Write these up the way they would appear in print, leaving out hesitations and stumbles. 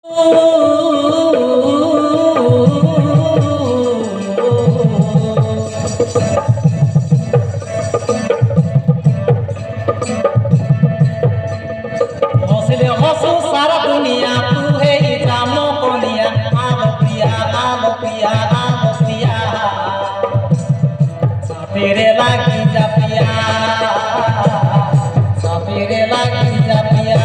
हौसले हंसो सारा दुनिया तू है इजामों को लिया आलो पिया आलो पिया आलो पिया तेरे लागी जा पिया तेरे लागी जा पिया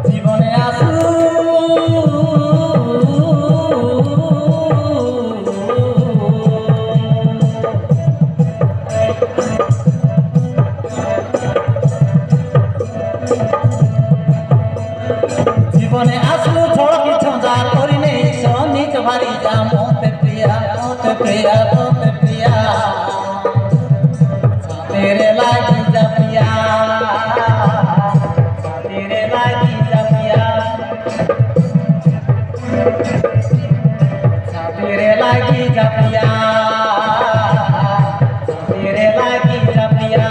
জীবনে আসু জীবনে আসু ঝড় কিছু যা করি নেই নিজ ভারি যা মতে প্রিয়া মতে প্রিয়া तेरे लागी जा पिया तेरे लागी जा पिया तेरे लागी जा पिया तेरे लागी जा पिया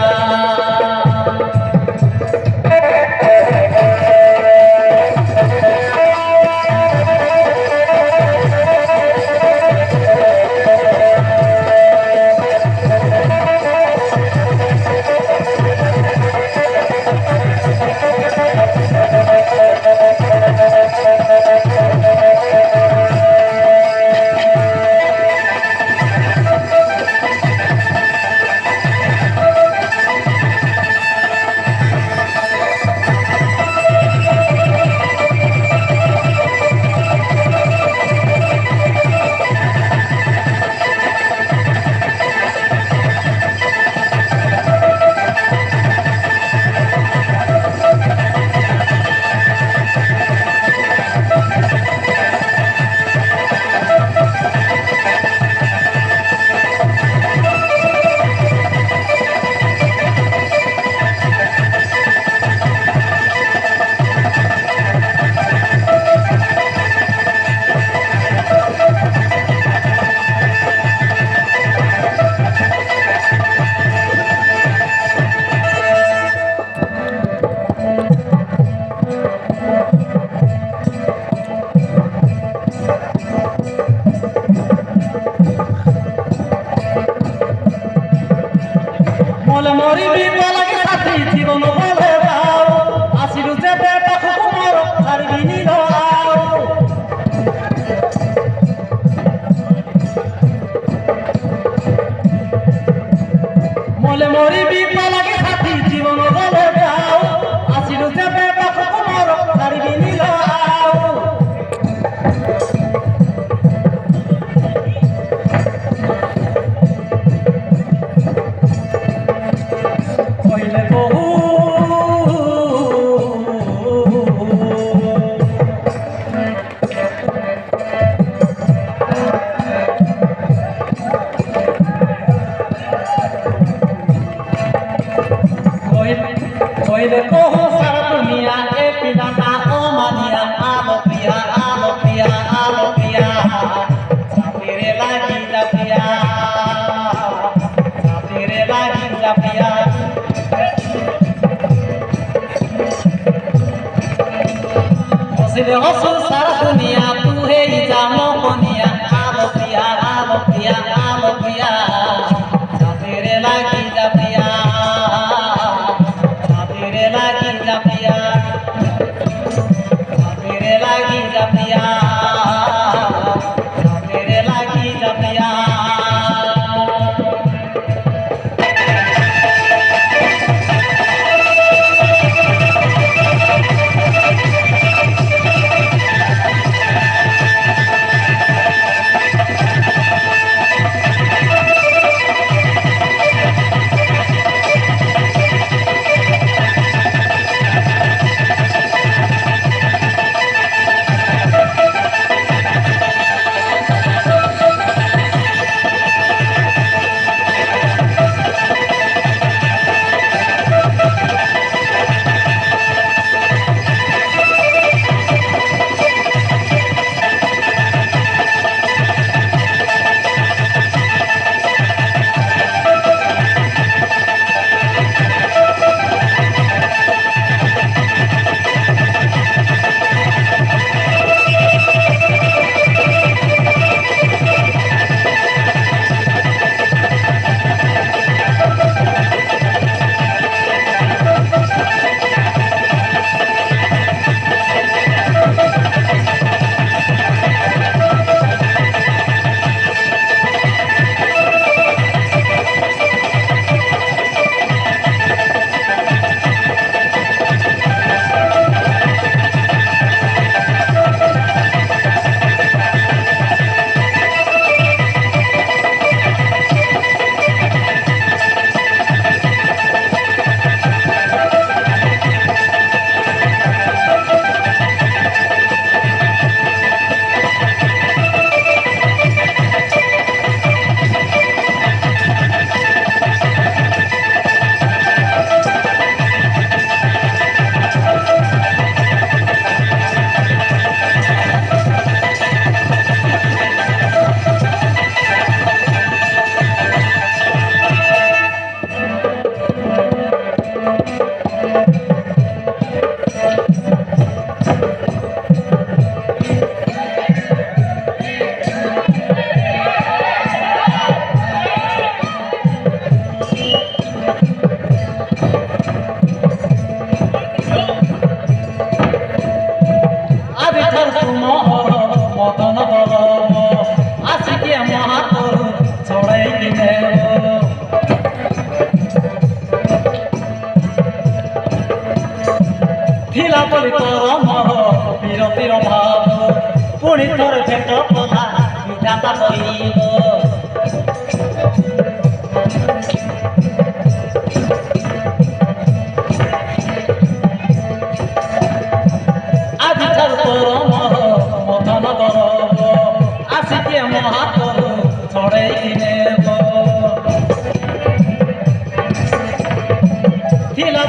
मोले मोरी भी लगे साथी जीवन बोले जाओ आसिरु जेबे पाखु मोर हारबि निलो आओ मोले मोरी भी लगे साथी जीवन बोले जाओ आसिरु जेबे पाखु मोर हारबि निलो आओ कोइले कोहो सारा दुनिया ए पिलाता ओ मानिया आलो पिया आलो पिया आलो पिया तेरे लागी जा पिया तेरे लागी जा पिया हौसले हंसो सारा दुनिया तू है इजामों को निया आलो पिया आलो पिया आलो पिया तेरे लागी जा पिया तेरे लागी जा पिया तेरे लागी जा पिया तेरे लागी जा पिया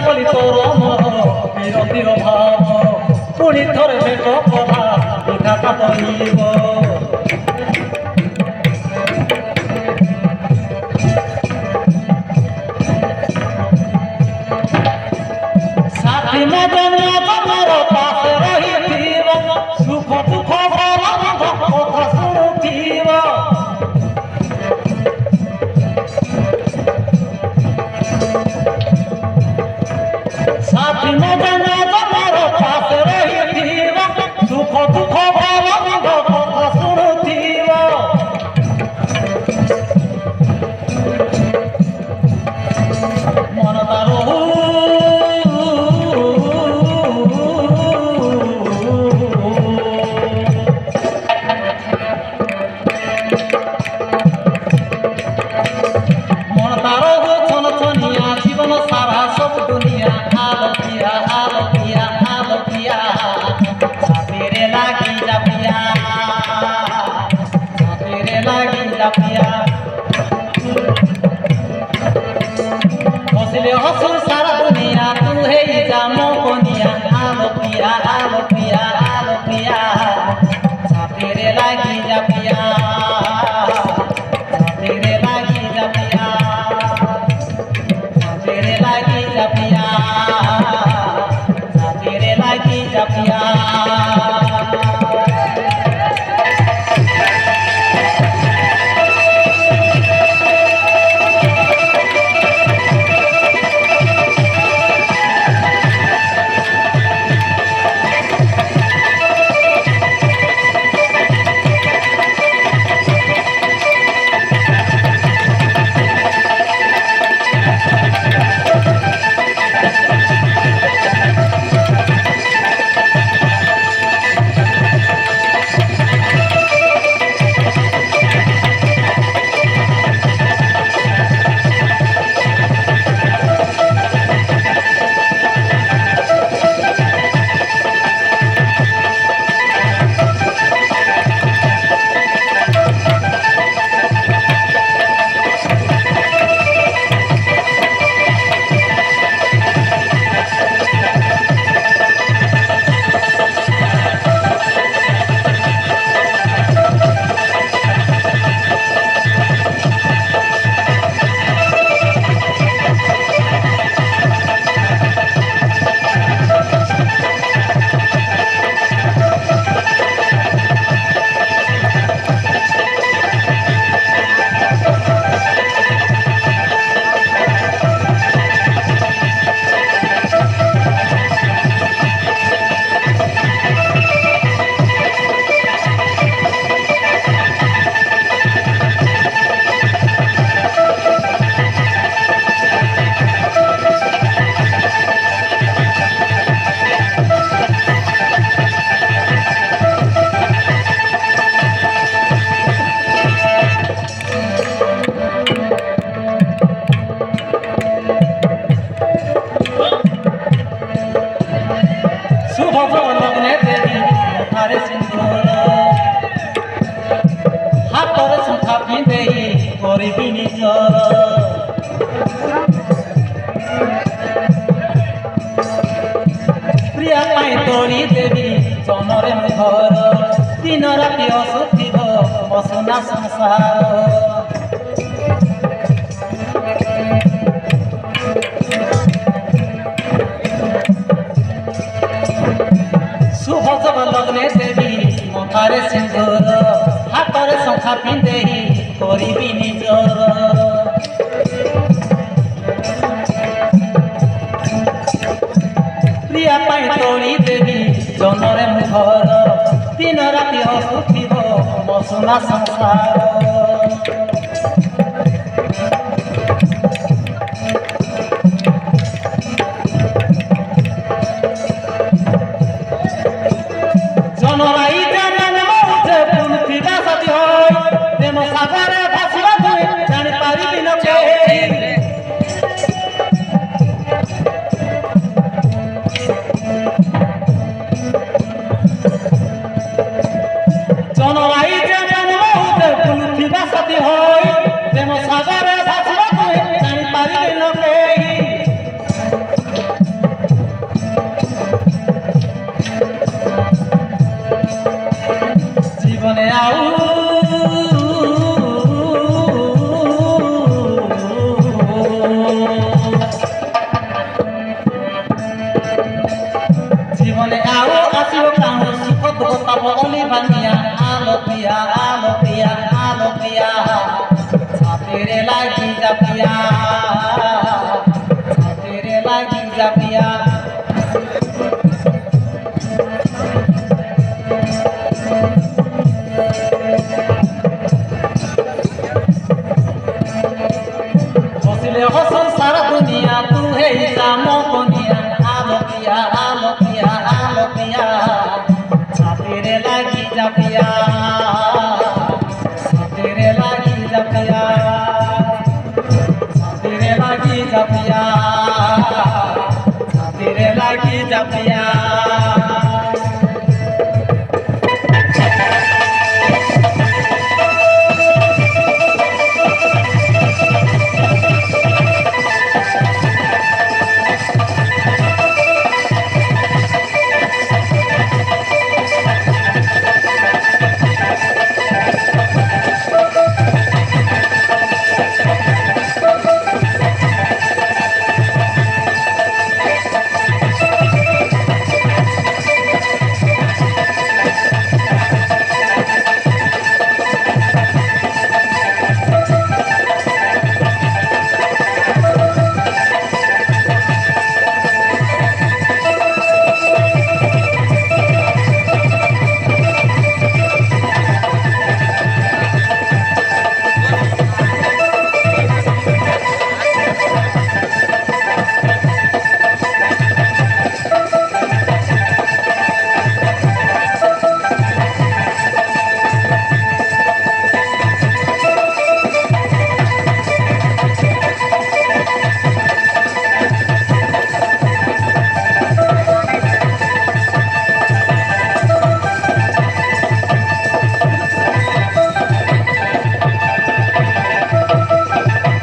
কলি তোর বিরতির ভাব পুনি থরে ভেট কথা পিঠা পাতইব সাথী মদন তোমার পাশে রহিথিব সুখ দুঃখ ভাল মন্দ কথা শুনুথিব সাথী মদন তোমার পাশে রহিথিব সুখ দুঃখ ভাল মন্দ কথা শুনুথিব মন তার हंसले हंसू सारा दुनिया तू है जामो कोनिया आलो पिया छापेरे लागी जा पिया छापेरे लागी जा पिया छापेरे लागी जा पिया छापेरे लागी जा पिया हाथरे संखा पिंदे गरीबी निजर प्रिया पाई तोड़ी देवी जनरे घर दिन राति असुथिब मसुना संसार शुभ जब लग्ने देवी मथारे सिंदूर हाथरे शंखा पिंधे करिबी निजर प्रिया पाई तोड़ी देवी जनरे घर दिन राति हसुथिब मसुना संसार जनराई जान मौजे पुनथिबा सती होय प्रेम सागरे भासिबा तुई जानि पारिबि न केहि जनराई जान मौजे पुनथिबा तेरे लागी जा पिया बसले हो संसार दुनिया तू है इलामो दुनिया आलो पिया आलो पिया आलो पिया तेरे लागी जा पिया तेरे लागी जा पिया तेरे लागी जा पिया तेरे लागी जा पिया